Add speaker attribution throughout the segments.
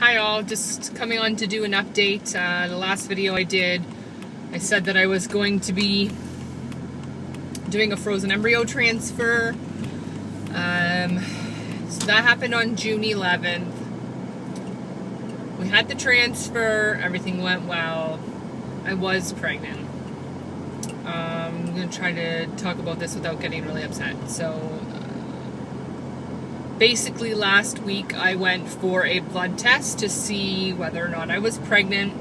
Speaker 1: Hi all, just coming on to do an update. The last video I did, I said that I was going to be doing a frozen embryo transfer. So that happened on June 11th. We had the transfer, everything went well. I was pregnant. I'm going to try to talk about this without getting really upset. So basically last week I went for a blood test to see whether or not I was pregnant.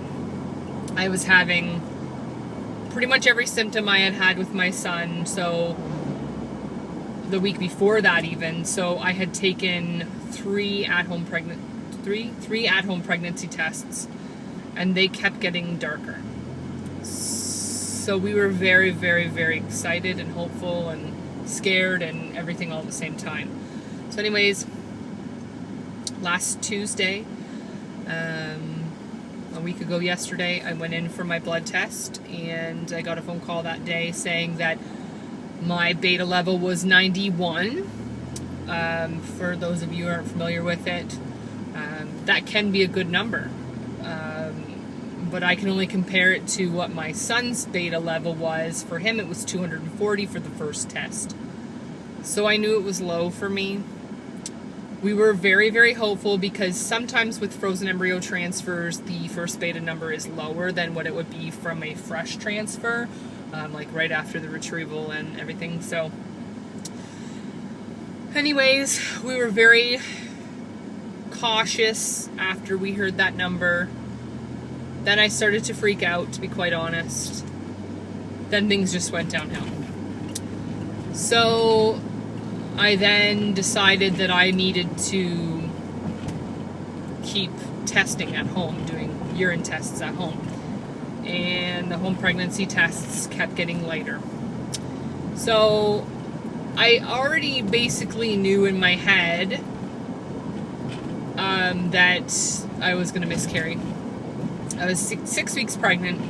Speaker 1: I was having pretty much every symptom I had had with my son, so the week before that even. So I had taken three at-home pregnancy tests, and they kept getting darker. So we were very, very, very excited and hopeful and scared and everything all at the same time. So anyways, last Tuesday, a week ago yesterday, I went in for my blood test, and I got a phone call that day saying that my beta level was 91. For those of you who aren't familiar with it, that can be a good number. But I can only compare it to what my son's beta level was. For him, it was 240 for the first test. So I knew it was low for me. We were very, very hopeful because sometimes with frozen embryo transfers, the first beta number is lower than what it would be from a fresh transfer, like right after the retrieval and everything. So anyways, we were very cautious after we heard that number. Then I started to freak out, to be quite honest. Then things just went downhill. So I then decided that I needed to keep testing at home, doing urine tests at home. And the home pregnancy tests kept getting lighter. So I already basically knew in my head that I was going to miscarry. I was six weeks pregnant,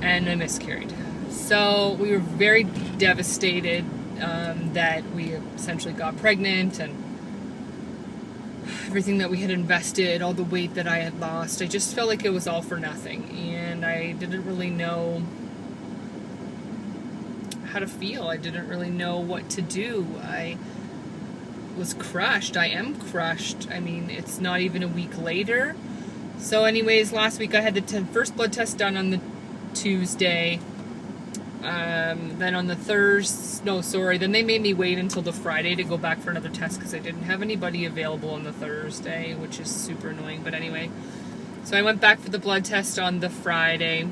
Speaker 1: and I miscarried. So we were very devastated that we essentially got pregnant, and everything that we had invested, all the weight that I had lost, I just felt like it was all for nothing, and I didn't really know how to feel. I didn't really know what to do. I was crushed. I am crushed. I mean, it's not even a week later. So anyways, last week I had the first blood test done on the Tuesday. Then on the then they made me wait until the Friday to go back for another test because I didn't have anybody available on the Thursday, which is super annoying, but anyway. So I went back for the blood test on the Friday.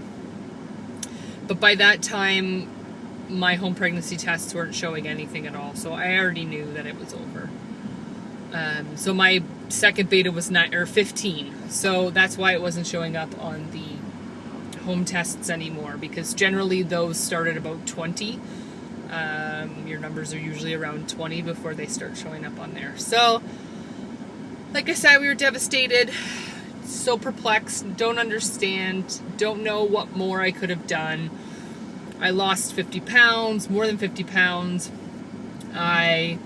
Speaker 1: But by that time, my home pregnancy tests weren't showing anything at all, so I already knew that it was over. So my second beta was 15, so that's why it wasn't showing up on the home tests anymore, because generally those start at about 20. Your numbers are usually around 20 before they start showing up on there. So like I said, we were devastated, so perplexed, don't understand, don't know what more I could have done. I lost 50 pounds, more than 50 pounds. I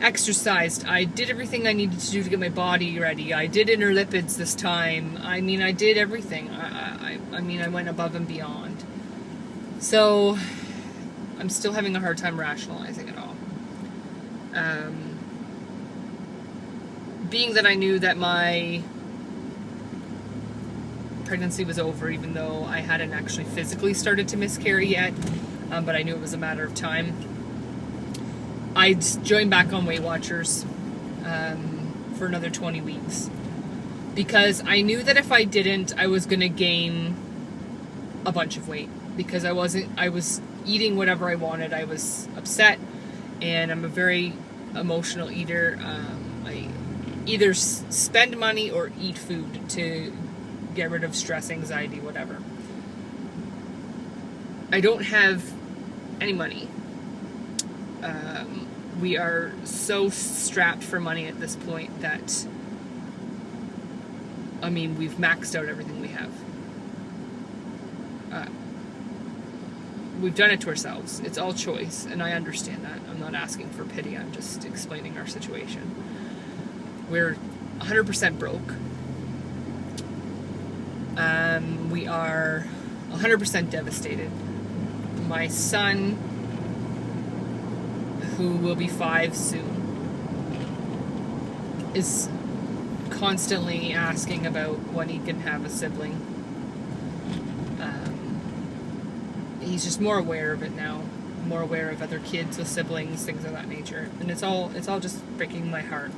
Speaker 1: exercised. I did everything I needed to do to get my body ready. I did inner lipids this time. I mean, I did everything. I mean, I went above and beyond. So I'm still having a hard time rationalizing it all. Being that I knew that my pregnancy was over, even though I hadn't actually physically started to miscarry yet, but I knew it was a matter of time. I joined back on Weight Watchers for another 20 weeks because I knew that if I didn't, I was going to gain a bunch of weight because I was eating whatever I wanted. I was upset, and I'm a very emotional eater. I either spend money or eat food to get rid of stress, anxiety, whatever. I don't have any money. We are so strapped for money at this point that, I mean, we've maxed out everything we have. We've done it to ourselves. It's all choice, and I understand that. I'm not asking for pity. I'm just explaining our situation. We're 100% broke. We are 100% devastated. My son, who will be 5 soon, is constantly asking about when he can have a sibling. He's just more aware of it now, more aware of other kids with siblings, things of that nature, and it's all just breaking my heart.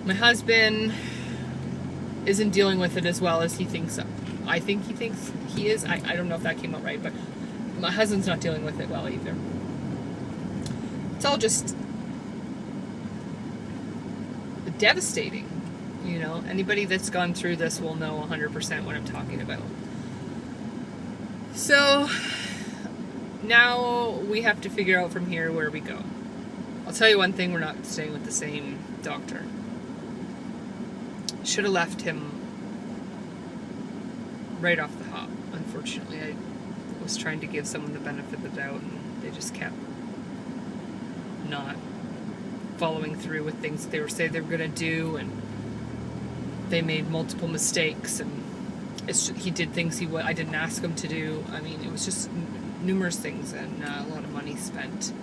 Speaker 1: My husband isn't dealing with it as well as he thinks. I think he thinks he is. I don't know if that came out right, but my husband's not dealing with it well either. It's all just devastating. You know, anybody that's gone through this will know 100% what I'm talking about. So now we have to figure out from here where we go. I'll tell you one thing, we're not staying with the same doctor. Should have left him right off the hop. Unfortunately, I was trying to give someone the benefit of the doubt, and they just kept not following through with things they were saying they were going to do, and they made multiple mistakes, and he did things I didn't ask him to do. I mean, it was just numerous things, and a lot of money spent.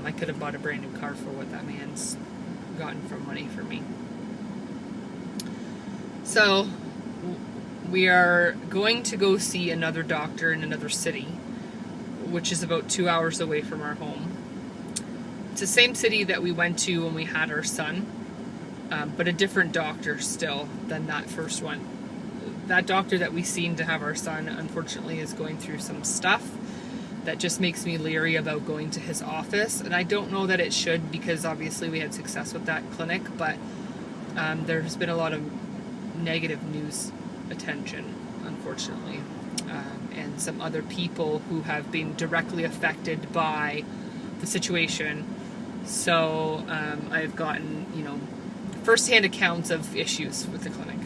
Speaker 1: I could have bought a brand new car for what that man's gotten from money for me. So we are going to go see another doctor in another city, which is about 2 hours away from our home. It's the same city that we went to when we had our son, but a different doctor still than that first one. That doctor that we seen to have our son, unfortunately, is going through some stuff that just makes me leery about going to his office. And I don't know that it should, because obviously we had success with that clinic, but there's been a lot of negative news attention, unfortunately, and some other people who have been directly affected by the situation. So I've gotten, first-hand accounts of issues with the clinic.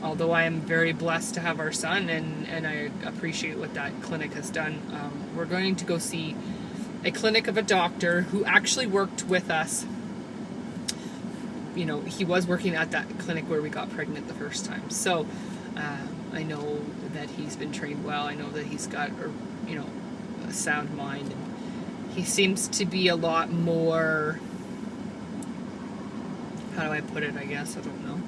Speaker 1: Although I am very blessed to have our son, and I appreciate what that clinic has done, we're going to go see a clinic of a doctor who actually worked with us. He was working at that clinic where we got pregnant the first time. So I know that he's been trained well. I know that he's got a sound mind. And he seems to be a lot more, how do I put it, I guess, I don't know,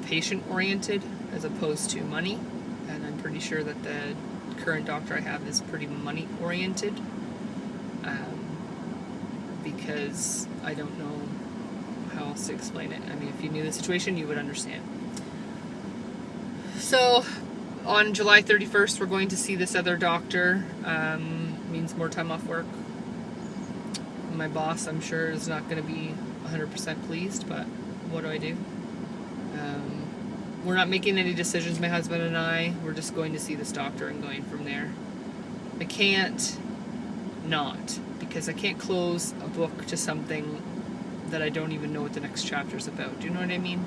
Speaker 1: patient-oriented as opposed to money. And I'm pretty sure that the current doctor I have is pretty money-oriented, because I don't know how else to explain it. I mean, if you knew the situation, you would understand. So on July 31st, we're going to see this other doctor. Means more time off work. My boss, I'm sure, is not going to be 100% pleased, but what do I do? We're not making any decisions, my husband and I. We're just going to see this doctor and going from there. I can't not, because I can't close a book to something that I don't even know what the next chapter is about. Do you know what I mean?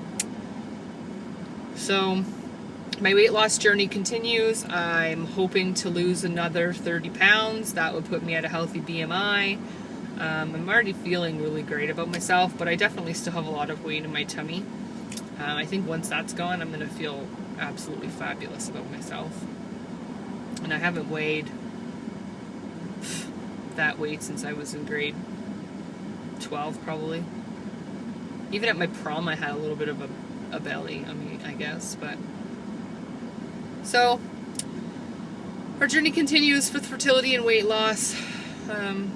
Speaker 1: So my weight loss journey continues. I'm hoping to lose another 30 pounds. That would put me at a healthy BMI. I'm already feeling really great about myself, but I definitely still have a lot of weight in my tummy. I think once that's gone, I'm going to feel absolutely fabulous about myself. And I haven't weighed that weight since I was in grade 12, probably. Even at my prom, I had a little bit of a belly, I guess, but... So, our journey continues with fertility and weight loss. I'm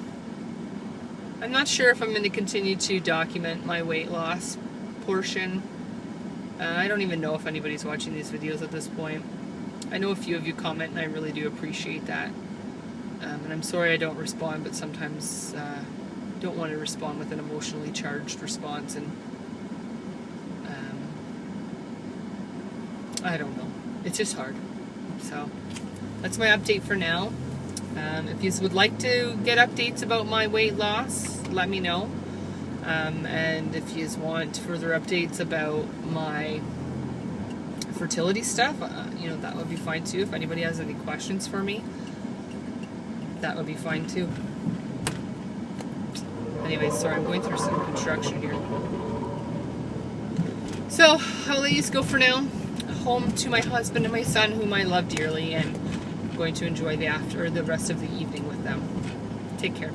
Speaker 1: not sure if I'm going to continue to document my weight loss portion. I don't even know if anybody's watching these videos at this point. I know a few of you comment, and I really do appreciate that. And I'm sorry I don't respond, but sometimes don't want to respond with an emotionally charged response, and I don't know. It's just hard. So that's my update for now. If you would like to get updates about my weight loss, let me know. And if you want further updates about my fertility stuff, that would be fine too. If anybody has any questions for me, that would be fine too. Anyways, sorry, I'm going through some construction here. So, I'll let you go for now. home to my husband and my son, whom I love dearly, and I'm going to enjoy the rest of the evening with them. Take care.